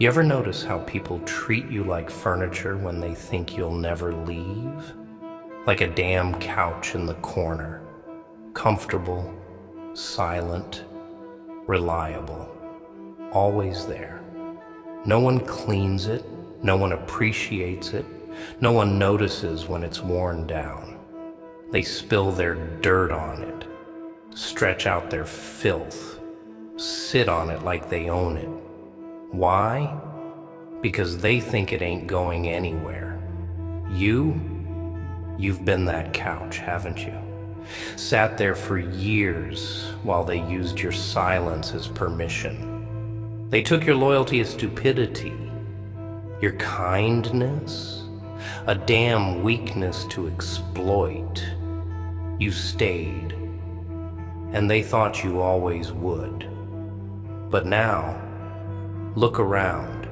You ever notice how people treat you like furniture when they think you'll never leave? Like a damn couch in the corner. Comfortable, silent, reliable. Always there. No one cleans it, no one appreciates it, no one notices when it's worn down. They spill their dirt on it, stretch out their filth, sit on it like they own it. Why? Because they think it ain't going anywhere. You've been that couch, haven't you? Sat there for years while they used your silence as permission. They took your loyalty as stupidity, your kindness, a damn weakness to exploit. You stayed, and they thought you always would. But now, look around.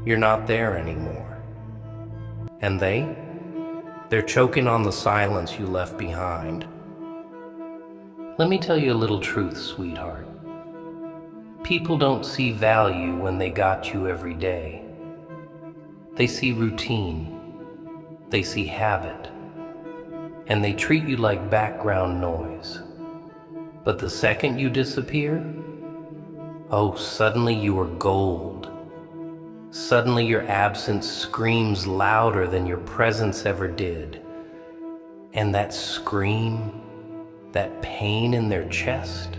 You're not there anymore. And they're choking on the silence you left behind. Let me tell you a little truth, sweetheart. People don't see value when they got you every day. They see routine. They see habit. And they treat you like background noise. But the second you disappear, oh, suddenly you are gold. Suddenly your absence screams louder than your presence ever did. And that scream, that pain in their chest,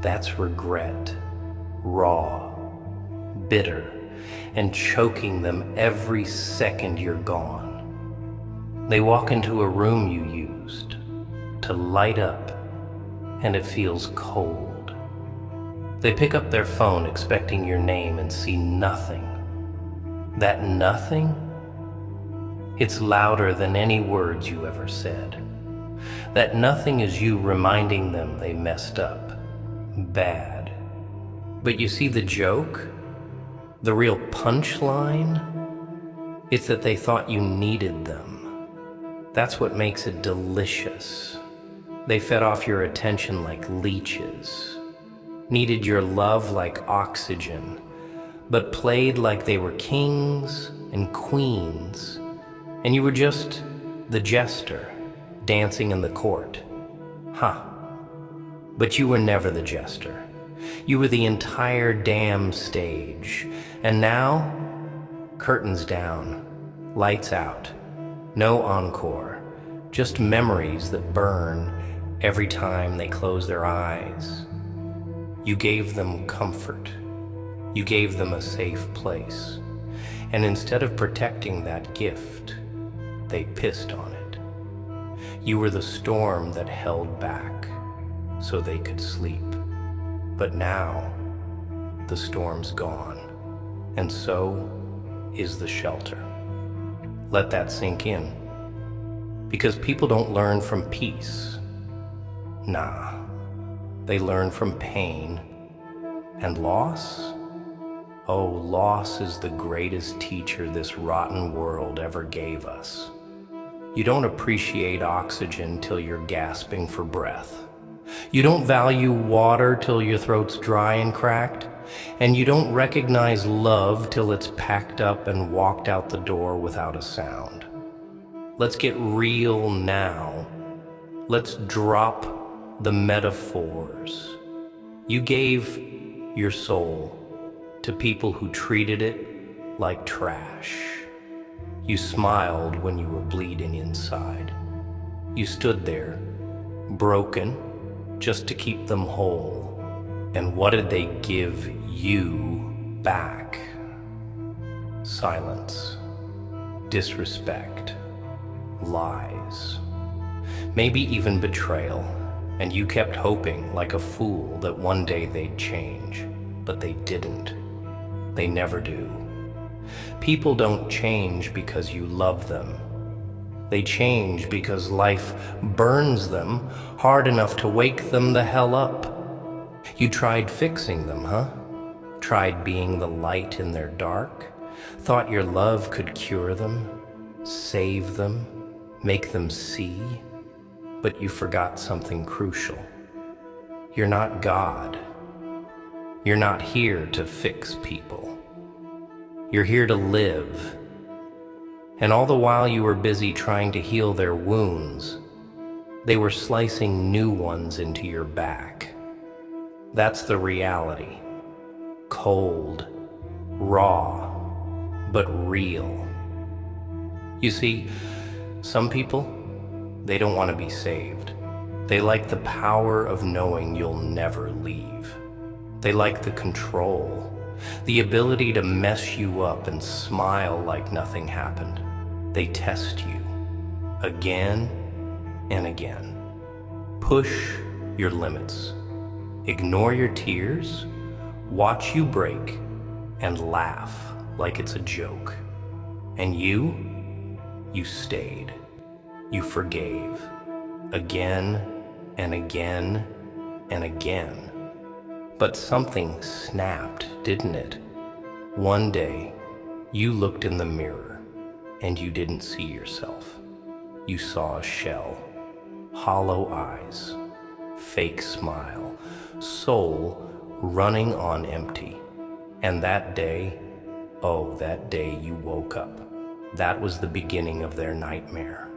that's regret, raw, bitter, and choking them every second you're gone. They walk into a room you used to light up, and it feels cold. They pick up their phone expecting your name and see nothing. That nothing, it's louder than any words you ever said. That nothing is you reminding them they messed up, bad. But you see the joke? The real punchline? It's that they thought you needed them. That's what makes it delicious. They fed off your attention like leeches, needed your love like oxygen, but played like they were kings and queens, and you were just the jester dancing in the court. But you were never the jester. You were the entire damn stage. And now, curtains down, lights out, no encore, just memories that burn every time they close their eyes. You gave them comfort. You gave them a safe place. And instead of protecting that gift, they pissed on it. You were the storm that held back so they could sleep. But now, the storm's gone, and so is the shelter. Let that sink in. Because people don't learn from peace. Nah, they learn from pain. And loss? Oh, loss is the greatest teacher this rotten world ever gave us. You don't appreciate oxygen till you're gasping for breath. You don't value water till your throat's dry and cracked. And you don't recognize love till it's packed up and walked out the door without a sound. Let's get real now. Let's drop the metaphors. You gave your soul to people who treated it like trash. You smiled when you were bleeding inside. You stood there, broken, just to keep them whole. And what did they give you back? Silence, disrespect, lies, maybe even betrayal. And you kept hoping like a fool that one day they'd change, but they didn't. They never do. People don't change because you love them. They change because life burns them hard enough to wake them the hell up. You tried fixing them, huh? Tried being the light in their dark? Thought your love could cure them, save them, make them see? But you forgot something crucial. You're not God. You're not here to fix people. You're here to live. And all the while you were busy trying to heal their wounds, they were slicing new ones into your back. That's the reality. Cold, raw, but real. You see, some people, they don't want to be saved. They like the power of knowing you'll never leave. They like the control, the ability to mess you up and smile like nothing happened. They test you again and again. Push your limits. Ignore your tears, watch you break, and laugh like it's a joke. And you stayed. You forgave. Again and again and again. But something snapped, didn't it? One day, you looked in the mirror and you didn't see yourself. You saw a shell, hollow eyes, fake smile, soul running on empty. And that day, oh, that day you woke up. That was the beginning of their nightmare.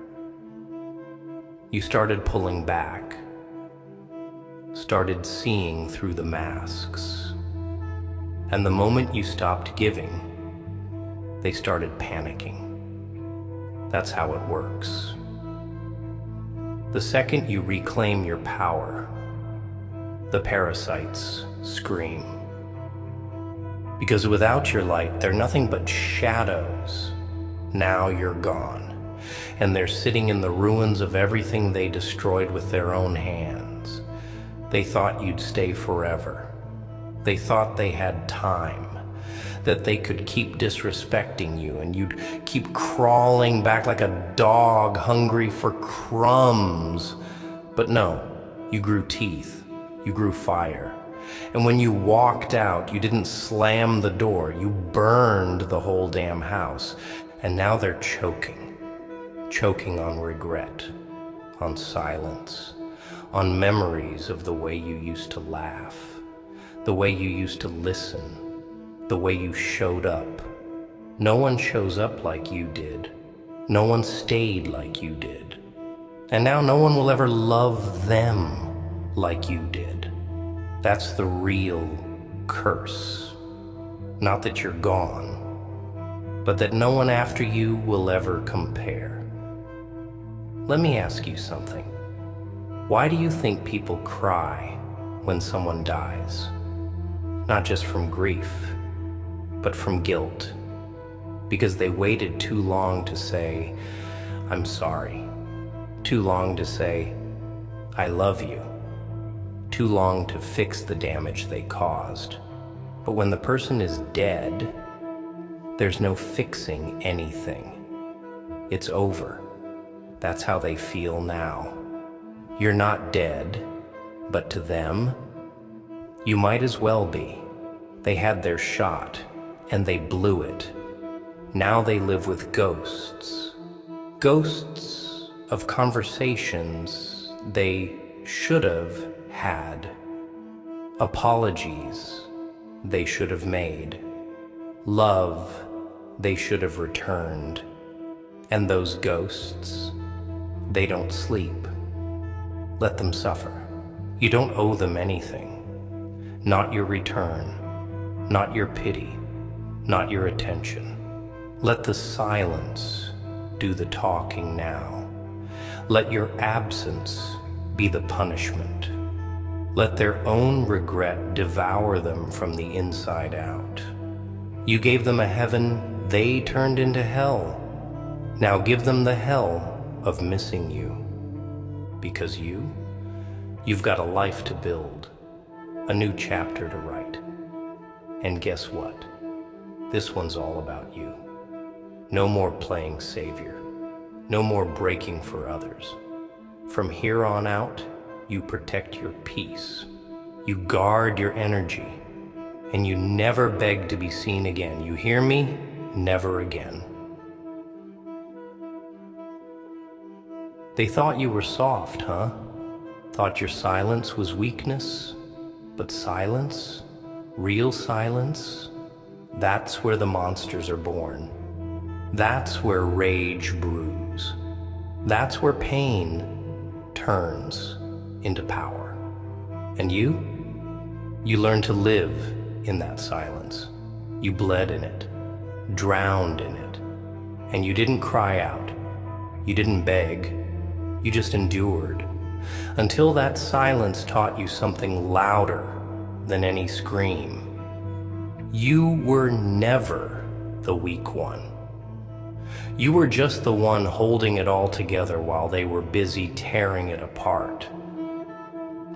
You started pulling back, started seeing through the masks. And the moment you stopped giving, they started panicking. That's how it works. The second you reclaim your power, the parasites scream. Because without your light, they're nothing but shadows. Now you're gone, and they're sitting in the ruins of everything they destroyed with their own hands. They thought you'd stay forever. They thought they had time, that they could keep disrespecting you and you'd keep crawling back like a dog hungry for crumbs. But no, you grew teeth, you grew fire. And when you walked out, you didn't slam the door, you burned the whole damn house. And now they're choking on regret, on silence, on memories of the way you used to laugh, the way you used to listen, the way you showed up. No one shows up like you did. No one stayed like you did. And now no one will ever love them like you did. That's the real curse. Not that you're gone, but that no one after you will ever compare. Let me ask you something. Why do you think people cry when someone dies? Not just from grief, but from guilt. Because they waited too long to say, I'm sorry. Too long to say, I love you. Too long to fix the damage they caused. But when the person is dead, there's no fixing anything. It's over. That's how they feel now. You're not dead, but to them, you might as well be. They had their shot, and they blew it. Now they live with ghosts. Ghosts of conversations they should have had. Apologies they should have made. Love they should have returned. And those ghosts, they don't sleep. Let them suffer. You don't owe them anything. Not your return, not your pity, not your attention. Let the silence do the talking now. Let your absence be the punishment. Let their own regret devour them from the inside out. You gave them a heaven they turned into hell. Now give them the hell of missing you. Because you've got a life to build, a new chapter to write. And guess what? This one's all about you. No more playing savior. No more breaking for others. From here on out, you protect your peace. You guard your energy. And you never beg to be seen again. You hear me? Never again. They thought you were soft, huh? Thought your silence was weakness? But silence, real silence, that's where the monsters are born. That's where rage brews. That's where pain turns into power. And you learned to live in that silence. You bled in it, drowned in it, and you didn't cry out. You didn't beg. You just endured until that silence taught you something louder than any scream. You were never the weak one. You were just the one holding it all together while they were busy tearing it apart.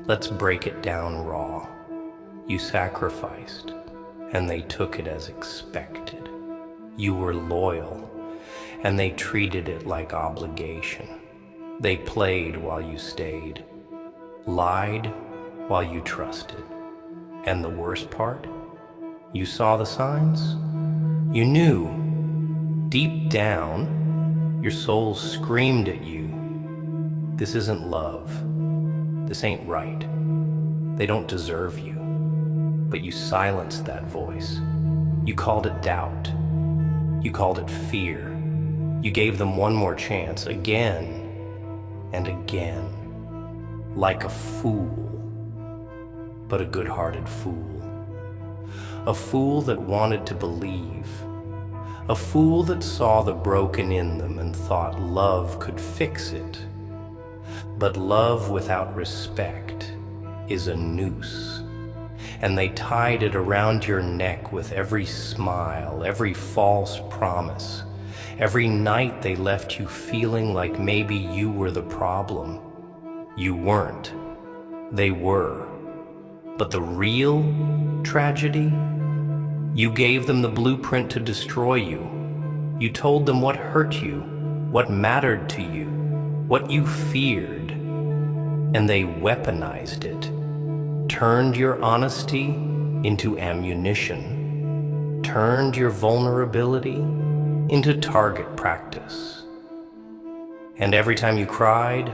Let's break it down raw. You sacrificed, and they took it as expected. You were loyal, and they treated it like obligation. They played while you stayed, lied while you trusted. And the worst part? You saw the signs? You knew. Deep down, your soul screamed at you, this isn't love. This ain't right. They don't deserve you. But you silenced that voice. You called it doubt. You called it fear. You gave them one more chance, again and again, like a fool, but a good-hearted fool. A fool that wanted to believe. A fool that saw the broken in them and thought love could fix it. But love without respect is a noose, and they tied it around your neck with every smile, every false promise. Every night they left you feeling like maybe you were the problem. You weren't. They were. But the real tragedy? You gave them the blueprint to destroy you. You told them what hurt you, what mattered to you, what you feared. And they weaponized it. Turned your honesty into ammunition. Turned your vulnerability into target practice. And every time you cried,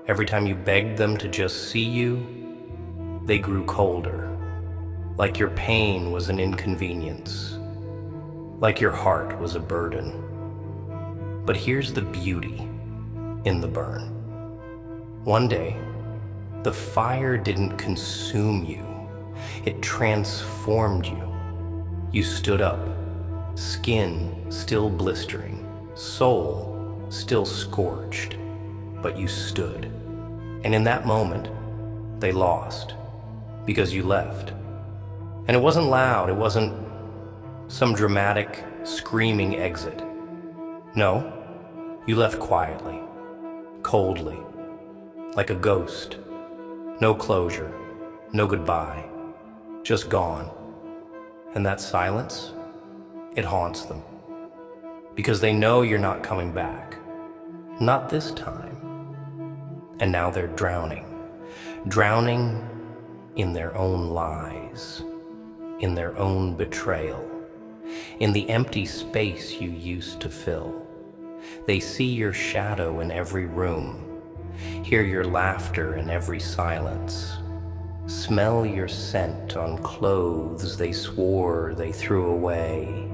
every time you begged them to just see you, they grew colder, like your pain was an inconvenience, like your heart was a burden. But here's the beauty in the burn. One day, the fire didn't consume you, it transformed you. You stood up, skin still blistering, soul still scorched, but you stood. And in that moment, they lost, because you left. And it wasn't loud, it wasn't some dramatic, screaming exit. No, you left quietly, coldly, like a ghost. No closure, no goodbye, just gone. And that silence, it haunts them. Because they know you're not coming back. Not this time. And now they're drowning. Drowning in their own lies. In their own betrayal. In the empty space you used to fill. They see your shadow in every room. Hear your laughter in every silence. Smell your scent on clothes they swore they threw away.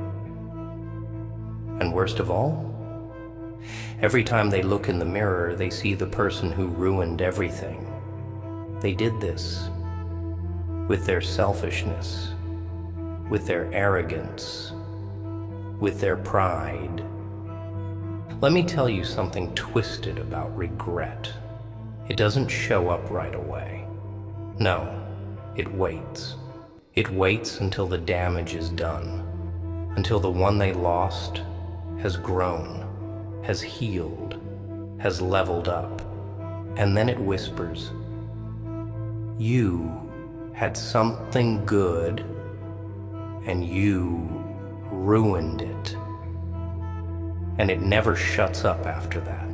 And worst of all, every time they look in the mirror, they see the person who ruined everything. They did this with their selfishness, with their arrogance, with their pride. Let me tell you something twisted about regret. It doesn't show up right away. No, it waits. It waits until the damage is done, until the one they lost has grown, has healed, has leveled up, and then it whispers, you had something good, and you ruined it. And it never shuts up after that.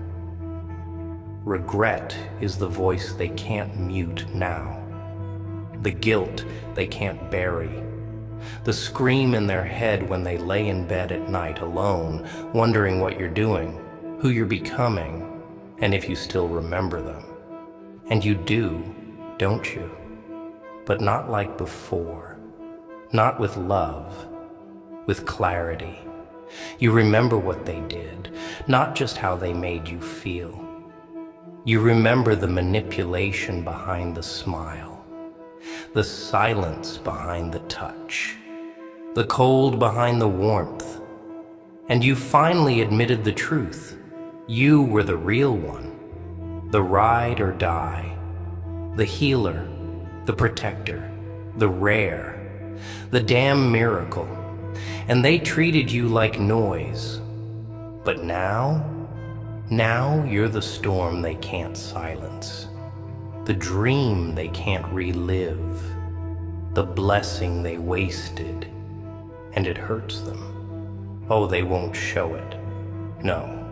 Regret is the voice they can't mute now. The guilt they can't bury. The scream in their head when they lay in bed at night alone, wondering what you're doing, who you're becoming, and if you still remember them. And you do, don't you? But not like before. Not with love. with clarity. You remember what they did, not just how they made you feel. You remember the manipulation behind the smile, the silence behind the touch, the cold behind the warmth. And you finally admitted the truth. You were the real one, the ride or die, the healer, the protector, the rare, the damn miracle. And they treated you like noise. But now you're the storm they can't silence, the dream they can't relive, the blessing they wasted, and it hurts them. Oh, they won't show it. No,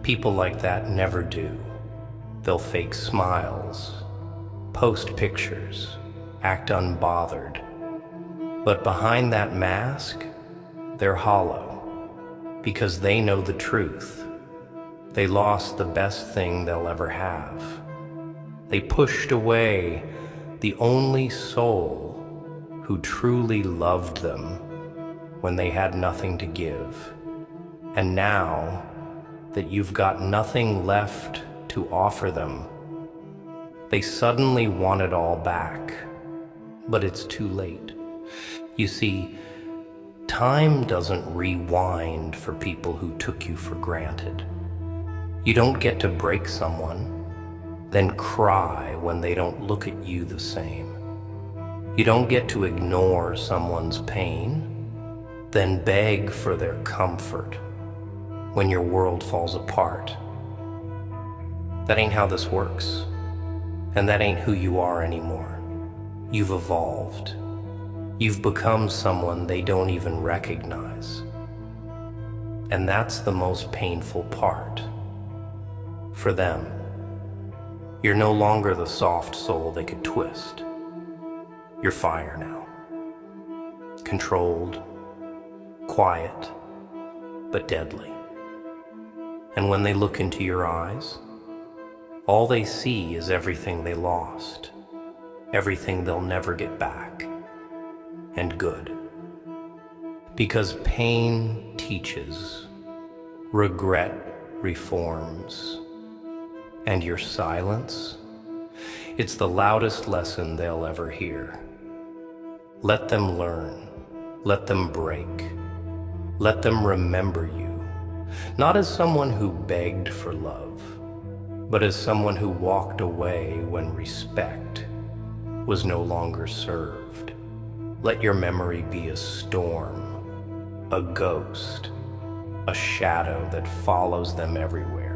people like that never do. They'll fake smiles, post pictures, act unbothered. But behind that mask, they're hollow, because they know the truth. They lost the best thing they'll ever have. They pushed away the only soul who truly loved them when they had nothing to give. And now that you've got nothing left to offer them, they suddenly want it all back. But it's too late. You see, time doesn't rewind for people who took you for granted. You don't get to break someone, then cry when they don't look at you the same. You don't get to ignore someone's pain, then beg for their comfort when your world falls apart. That ain't how this works, and that ain't who you are anymore. You've evolved. You've become someone they don't even recognize. And that's the most painful part. For them, you're no longer the soft soul they could twist. You're fire now. Controlled, quiet, but deadly. And when they look into your eyes, all they see is everything they lost, everything they'll never get back, and good. Because pain teaches, regret reforms, and your silence, it's the loudest lesson they'll ever hear. Let them learn, let them break, let them remember you, not as someone who begged for love, but as someone who walked away when respect was no longer served. Let your memory be a storm, a ghost, a shadow that follows them everywhere.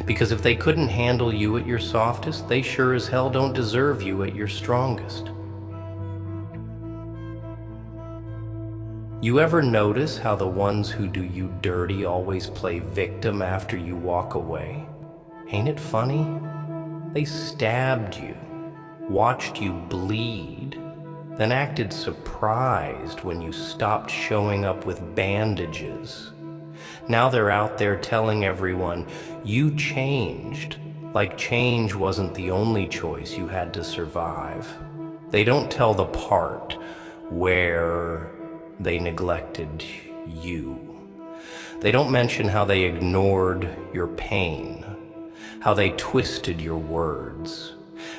Because if they couldn't handle you at your softest, they sure as hell don't deserve you at your strongest. You ever notice how the ones who do you dirty always play victim after you walk away? Ain't it funny? They stabbed you, watched you bleed, then acted surprised when you stopped showing up with bandages. Now they're out there telling everyone, you changed, like change wasn't the only choice you had to survive. They don't tell the part where they neglected you. They don't mention how they ignored your pain, how they twisted your words,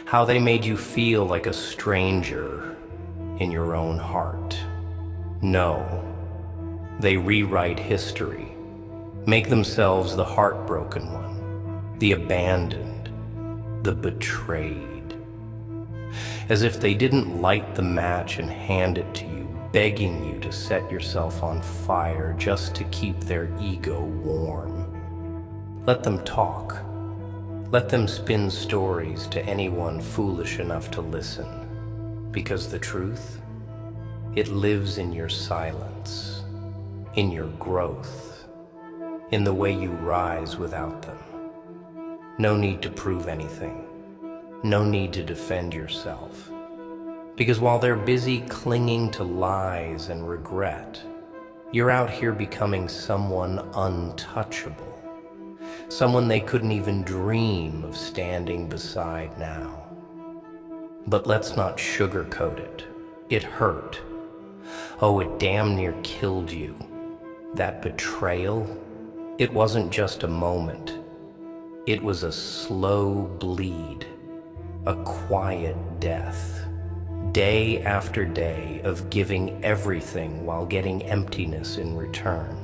how they made you feel like a stranger in your own heart. No, they rewrite history, make themselves the heartbroken one, the abandoned, the betrayed. As if they didn't light the match and hand it to you, begging you to set yourself on fire just to keep their ego warm. Let them talk. Let them spin stories to anyone foolish enough to listen. Because the truth, it lives in your silence, in your growth, in the way you rise without them. No need to prove anything. No need to defend yourself. Because while they're busy clinging to lies and regret, you're out here becoming someone untouchable. Someone they couldn't even dream of standing beside now. But let's not sugarcoat it. It hurt. Oh, it damn near killed you. That betrayal, it wasn't just a moment. It was a slow bleed, a quiet death. Day after day of giving everything while getting emptiness in return.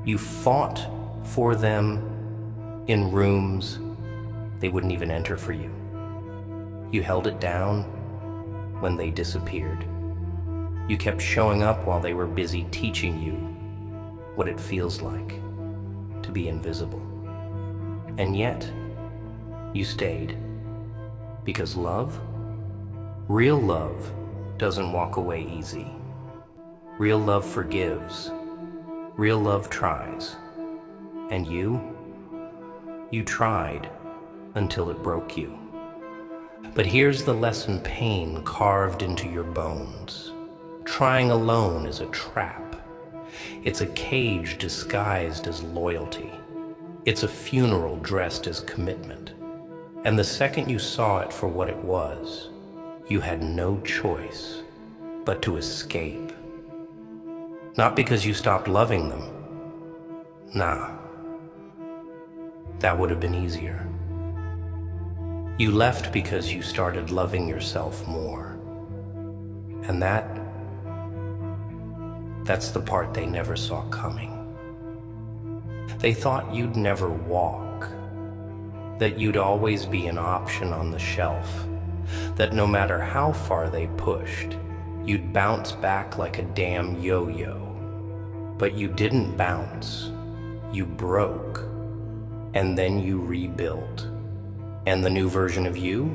You fought for them in rooms they wouldn't even enter for you. You held it down when they disappeared. You kept showing up while they were busy teaching you what it feels like to be invisible. And yet, you stayed. Because love, real love, doesn't walk away easy. Real love forgives. Real love tries. And you tried until it broke you. But here's the lesson pain carved into your bones. Trying alone is a trap. It's a cage disguised as loyalty. It's a funeral dressed as commitment. And the second you saw it for what it was, you had no choice but to escape. Not because you stopped loving them. Nah. That would have been easier. You left because you started loving yourself more. And that's the part they never saw coming. They thought you'd never walk, that you'd always be an option on the shelf, that no matter how far they pushed, you'd bounce back like a damn yo-yo. But you didn't bounce, you broke, and then you rebuilt. And the new version of you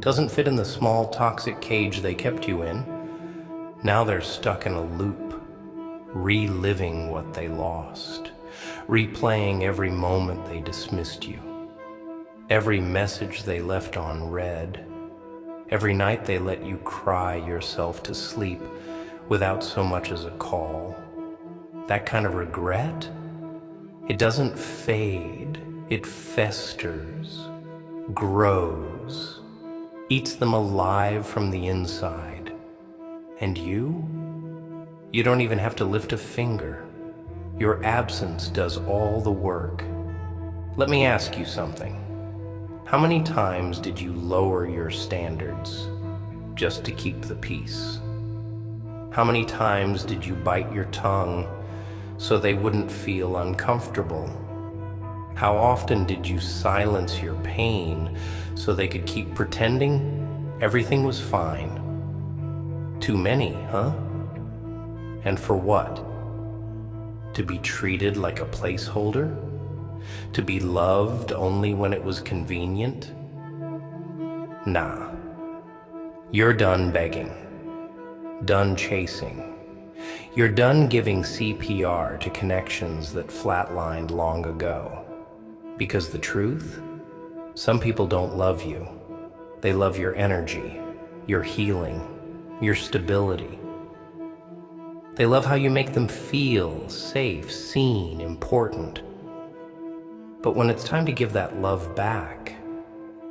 doesn't fit in the small toxic cage they kept you in. Now they're stuck in a loop, reliving what they lost, replaying every moment they dismissed you, every message they left unread, every night they let you cry yourself to sleep without so much as a call. That kind of regret, it doesn't fade, it festers, grows, eats them alive from the inside. And you don't even have to lift a finger. Your absence does all the work. Let me ask you something. How many times did you lower your standards just to keep the peace? How many times did you bite your tongue so they wouldn't feel uncomfortable? How often did you silence your pain so they could keep pretending everything was fine? Too many, huh? And for what? To be treated like a placeholder? To be loved only when it was convenient? Nah. You're done begging. Done chasing. You're done giving CPR to connections that flatlined long ago. Because the truth? Some people don't love you. They love your energy, your healing, your stability. They love how you make them feel safe, seen, important. But when it's time to give that love back,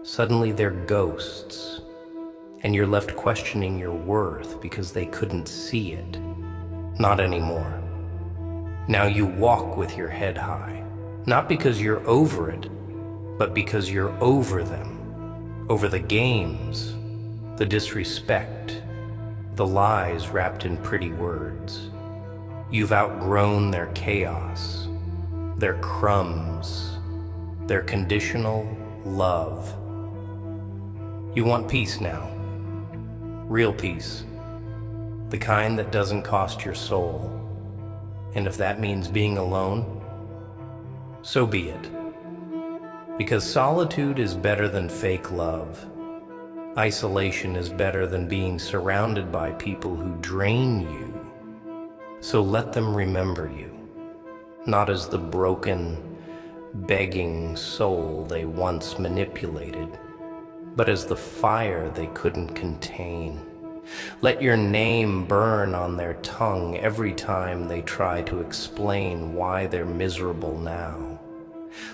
suddenly they're ghosts, and you're left questioning your worth because they couldn't see it. Not anymore. Now you walk with your head high, not because you're over it, but because you're over them, over the games, the disrespect, the lies wrapped in pretty words. You've outgrown their chaos, their crumbs, their conditional love. You want peace now, real peace, the kind that doesn't cost your soul. And if that means being alone, so be it. Because solitude is better than fake love. Isolation is better than being surrounded by people who drain you. So let them remember you, not as the broken, begging soul they once manipulated, but as the fire they couldn't contain. Let your name burn on their tongue every time they try to explain why they're miserable now.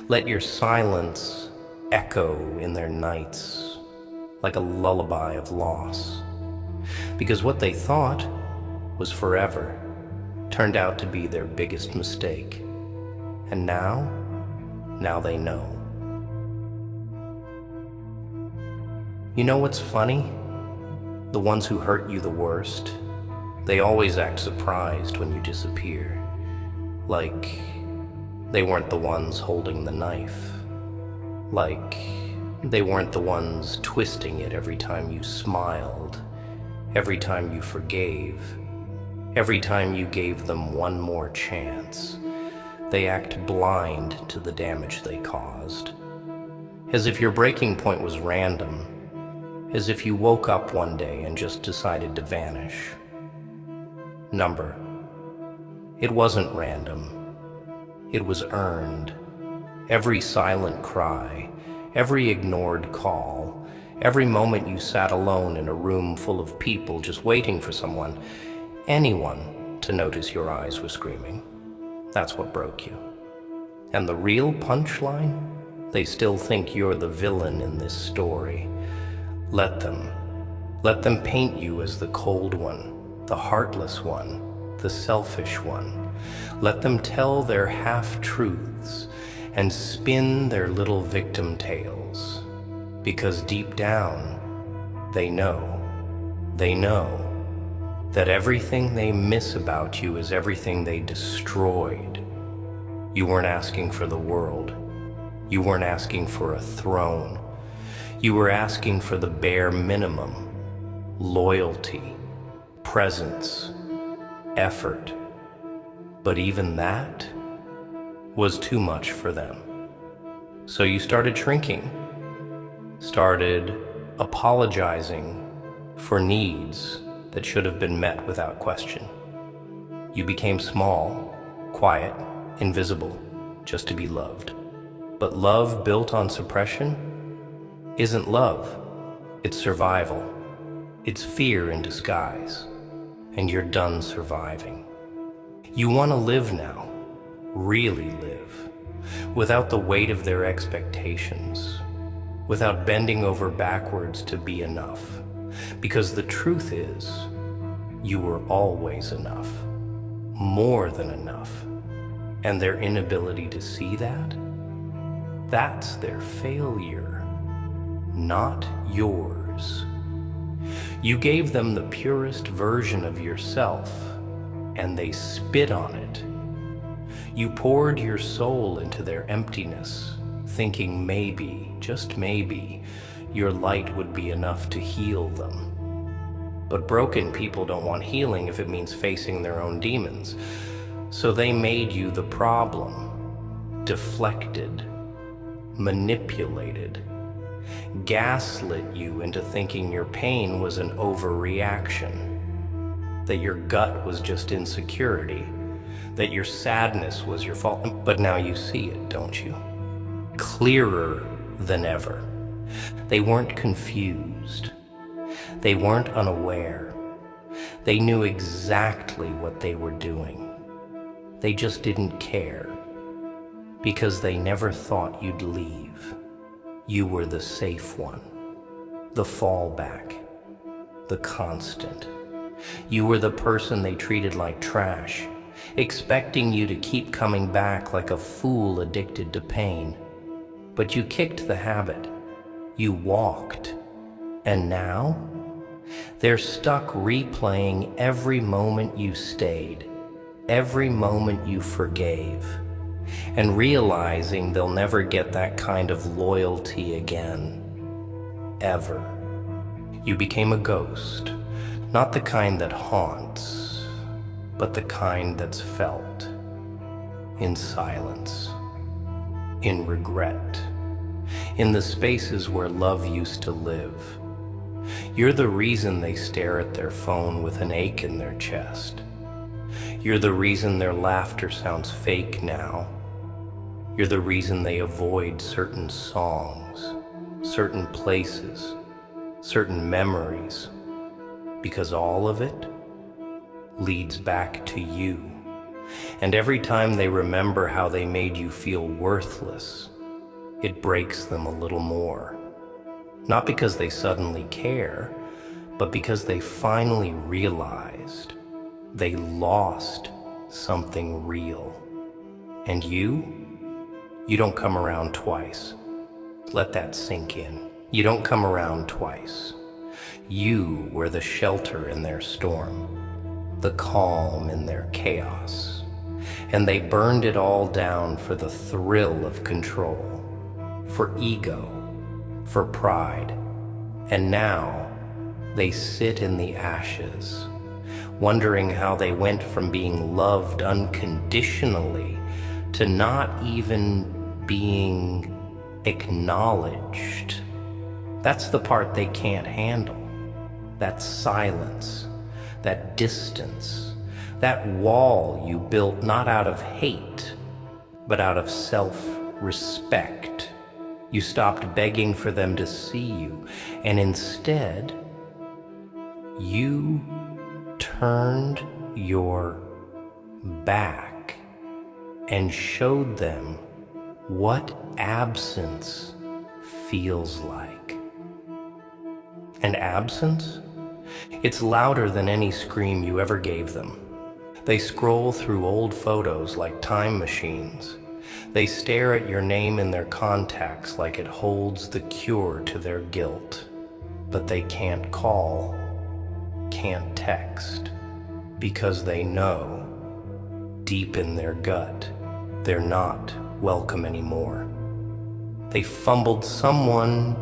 Let your silence echo in their nights like a lullaby of loss. Because what they thought was forever, turned out to be their biggest mistake. And now they know. You know what's funny? The ones who hurt you the worst, they always act surprised when you disappear. Like they weren't the ones holding the knife. Like they weren't the ones twisting it every time you smiled, every time you forgave, every time you gave them one more chance. They act blind to the damage they caused. As if your breaking point was random. As if you woke up one day and just decided to vanish. Number. It wasn't random. It was earned. Every silent cry, every ignored call, every moment you sat alone in a room full of people just waiting for someone, anyone, to notice your eyes were screaming. That's what broke you. And the real punchline? They still think you're the villain in this story. Let them paint you as the cold one, the heartless one, the selfish one. Let them tell their half-truths and spin their little victim tales. Because deep down, they know that everything they miss about you is everything they destroyed. You weren't asking for the world. You weren't asking for a throne. You were asking for the bare minimum: loyalty, presence, effort. But even that was too much for them. So you started shrinking, started apologizing for needs that should have been met without question. You became small, quiet, invisible, just to be loved. But love built on suppression isn't love, it's survival. It's fear in disguise, and you're done surviving. You want to live now, really live, without the weight of their expectations, without bending over backwards to be enough. Because the truth is, you were always enough, more than enough. And their inability to see that, that's their failure, not yours. You gave them the purest version of yourself, and they spit on it. You poured your soul into their emptiness, thinking maybe, just maybe, your light would be enough to heal them. But broken people don't want healing if it means facing their own demons. So they made you the problem, deflected, manipulated, gaslit you into thinking your pain was an overreaction, that your gut was just insecurity, that your sadness was your fault. But now you see it, don't you? Clearer than ever. They weren't confused. They weren't unaware. They knew exactly what they were doing. They just didn't care, because they never thought you'd leave. You were the safe one, the fallback, the constant. You were the person they treated like trash, expecting you to keep coming back like a fool addicted to pain. But you kicked the habit. You walked. And now, they're stuck replaying every moment you stayed, every moment you forgave, and realizing they'll never get that kind of loyalty again, ever. You became a ghost, not the kind that haunts, but the kind that's felt, in silence, in regret, in the spaces where love used to live. You're the reason they stare at their phone with an ache in their chest. You're the reason their laughter sounds fake now. You're the reason they avoid certain songs, certain places, certain memories, because all of it leads back to you. And every time they remember how they made you feel worthless, it breaks them a little more. Not because they suddenly care, but because they finally realized They lost something real. And you don't come around twice. Let that sink in. You don't come around twice. You were the shelter in their storm, the calm in their chaos. And they burned it all down for the thrill of control, for ego, for pride. And now they sit in the ashes, wondering how they went from being loved unconditionally to not even being acknowledged. That's the part they can't handle. That silence, that distance, that wall you built not out of hate, but out of self-respect. You stopped begging for them to see you, and instead, you turned your back and showed them what absence feels like. And absence? It's louder than any scream you ever gave them. They scroll through old photos like time machines. They stare at your name in their contacts like it holds the cure to their guilt. But they can't call, can't text, because they know, deep in their gut, they're not welcome anymore. They fumbled someone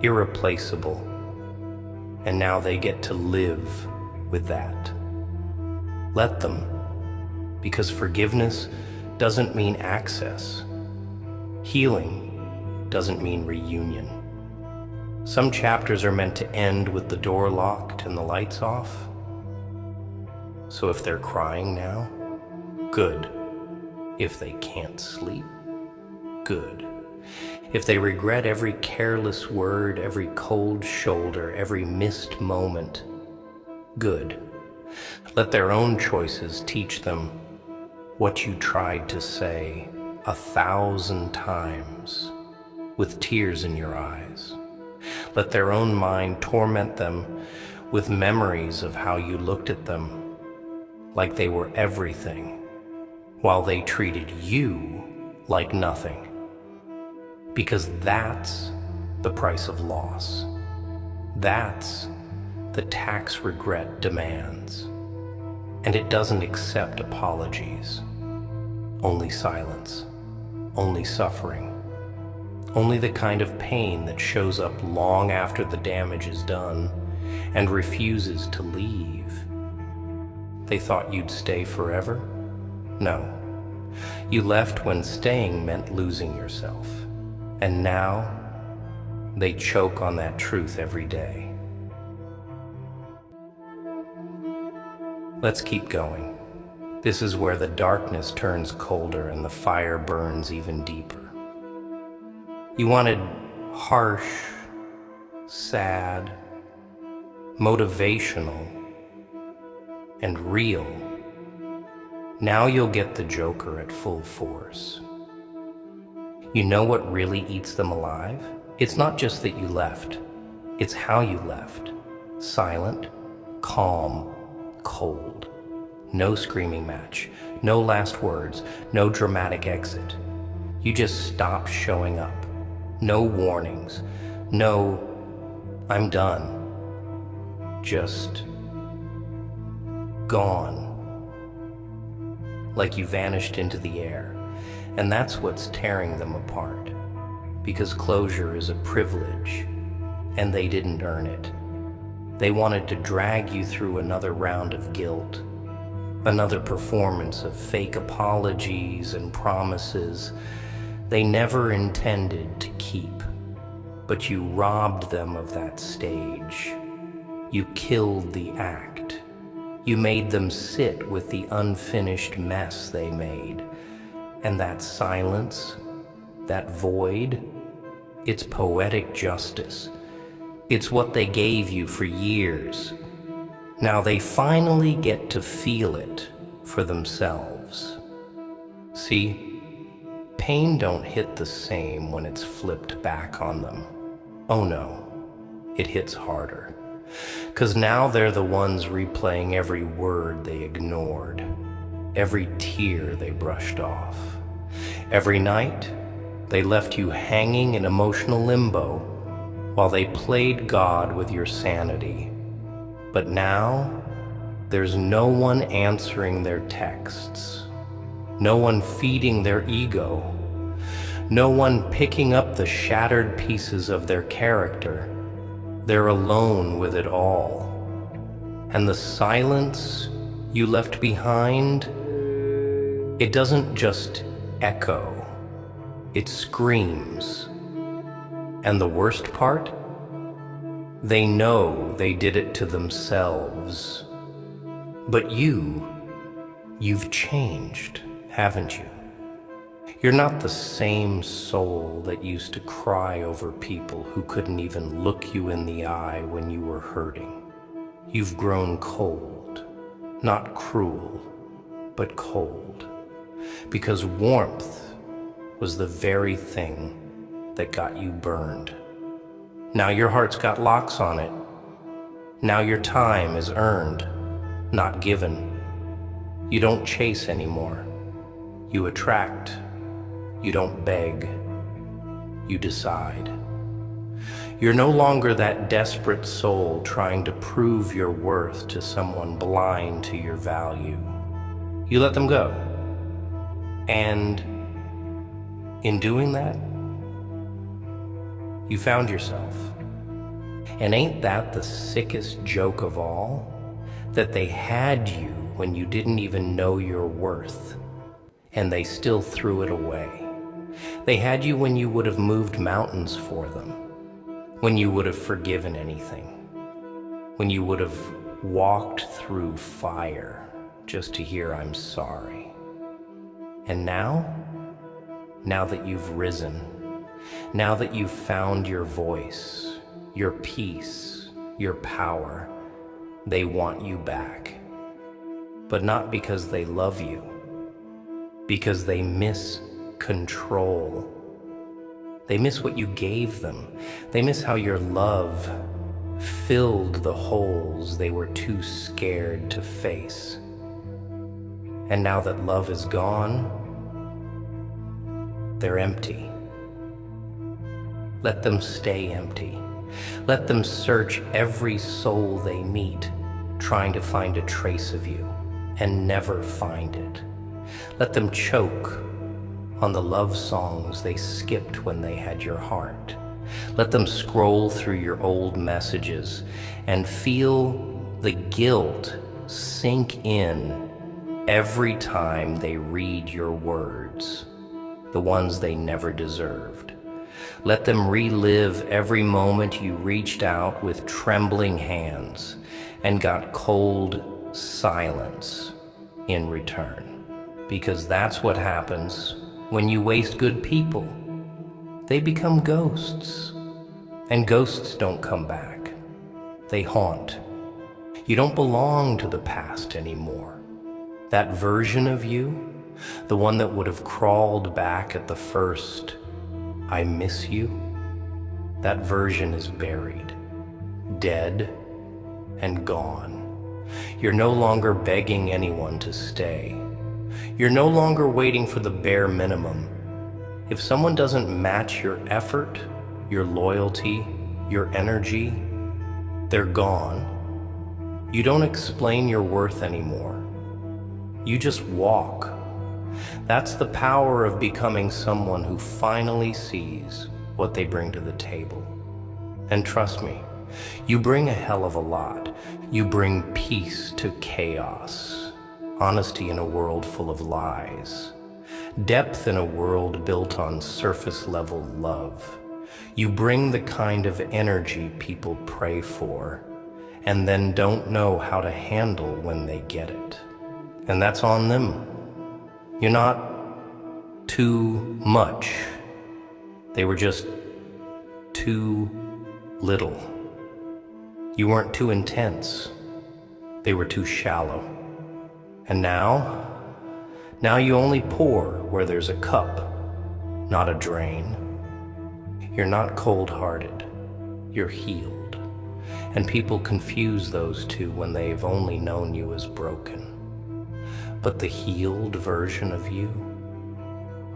irreplaceable, and now they get to live with that. Let them, because forgiveness doesn't mean access. Healing doesn't mean reunion. Some chapters are meant to end with the door locked and the lights off. So if they're crying now, good. If they can't sleep, good. If they regret every careless word, every cold shoulder, every missed moment, good. Let their own choices teach them what you tried to say 1,000 times with tears in your eyes. Let their own mind torment them with memories of how you looked at them like they were everything, while they treated you like nothing. Because that's the price of loss. That's the tax regret demands. And it doesn't accept apologies. Only silence. Only suffering. Only the kind of pain that shows up long after the damage is done and refuses to leave. They thought you'd stay forever? No. You left when staying meant losing yourself. And now, they choke on that truth every day. Let's keep going. This is where the darkness turns colder and the fire burns even deeper. You wanted harsh, sad, motivational, and real. Now you'll get the Joker at full force. You know what really eats them alive? It's not just that you left. It's how you left. Silent, calm, cold. No screaming match, no last words, no dramatic exit. You just stopped showing up. No warnings, no, I'm done. Just gone. Like you vanished into the air. And that's what's tearing them apart. Because closure is a privilege, and they didn't earn it. They wanted to drag you through another round of guilt, another performance of fake apologies and promises they never intended to keep. But you robbed them of that stage. You killed the act. You made them sit with the unfinished mess they made. And that silence, that void, it's poetic justice. It's what they gave you for years. Now they finally get to feel it for themselves. See, pain don't hit the same when it's flipped back on them. Oh no, it hits harder. 'Cause now they're the ones replaying every word they ignored, every tear they brushed off. Every night, they left you hanging in emotional limbo while they played God with your sanity. But now, there's no one answering their texts, no one feeding their ego, no one picking up the shattered pieces of their character. They're alone with it all. And the silence you left behind, it doesn't just echo, it screams. And the worst part? They know they did it to themselves. But you've changed, haven't you? You're not the same soul that used to cry over people who couldn't even look you in the eye when you were hurting. You've grown cold, not cruel, but cold, because warmth was the very thing that got you burned. Now your heart's got locks on it. Now your time is earned, not given. You don't chase anymore. You attract. You don't beg. You decide. You're no longer that desperate soul trying to prove your worth to someone blind to your value. You let them go. And in doing that, you found yourself. And ain't that the sickest joke of all? That they had you when you didn't even know your worth, and they still threw it away. They had you when you would have moved mountains for them, when you would have forgiven anything, when you would have walked through fire just to hear I'm sorry. And now that you've risen, now that you've found your voice, your peace, your power, they want you back. But not because they love you, because they miss control. They miss what you gave them. They miss how your love filled the holes they were too scared to face. And now that love is gone, they're empty. Let them stay empty. Let them search every soul they meet, trying to find a trace of you, and never find it. Let them choke on the love songs they skipped when they had your heart. Let them scroll through your old messages and feel the guilt sink in every time they read your words, the ones they never deserved. Let them relive every moment you reached out with trembling hands and got cold silence in return. Because that's what happens when you waste good people. They become ghosts. And ghosts don't come back. They haunt. You don't belong to the past anymore. That version of you, the one that would have crawled back at the first "I miss you," that version is buried, dead, and gone. You're no longer begging anyone to stay. You're no longer waiting for the bare minimum. If someone doesn't match your effort, your loyalty, your energy, they're gone. You don't explain your worth anymore. You just walk. That's the power of becoming someone who finally sees what they bring to the table. And trust me, you bring a hell of a lot. You bring peace to chaos, honesty in a world full of lies, depth in a world built on surface-level love. You bring the kind of energy people pray for and then don't know how to handle when they get it. And that's on them. You're not too much. They were just too little. You weren't too intense. They were too shallow. And now you only pour where there's a cup, not a drain. You're not cold-hearted. You're healed. And people confuse those two when they've only known you as broken. But the healed version of you,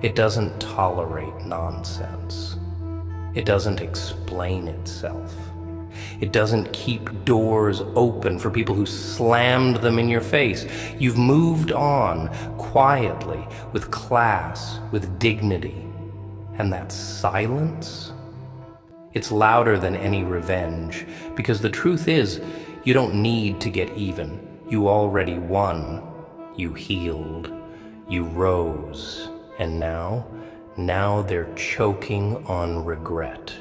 it doesn't tolerate nonsense. It doesn't explain itself. It doesn't keep doors open for people who slammed them in your face. You've moved on quietly, with class, with dignity. And that silence, it's louder than any revenge, because the truth is, you don't need to get even. You already won. You healed. You rose. And now they're choking on regret.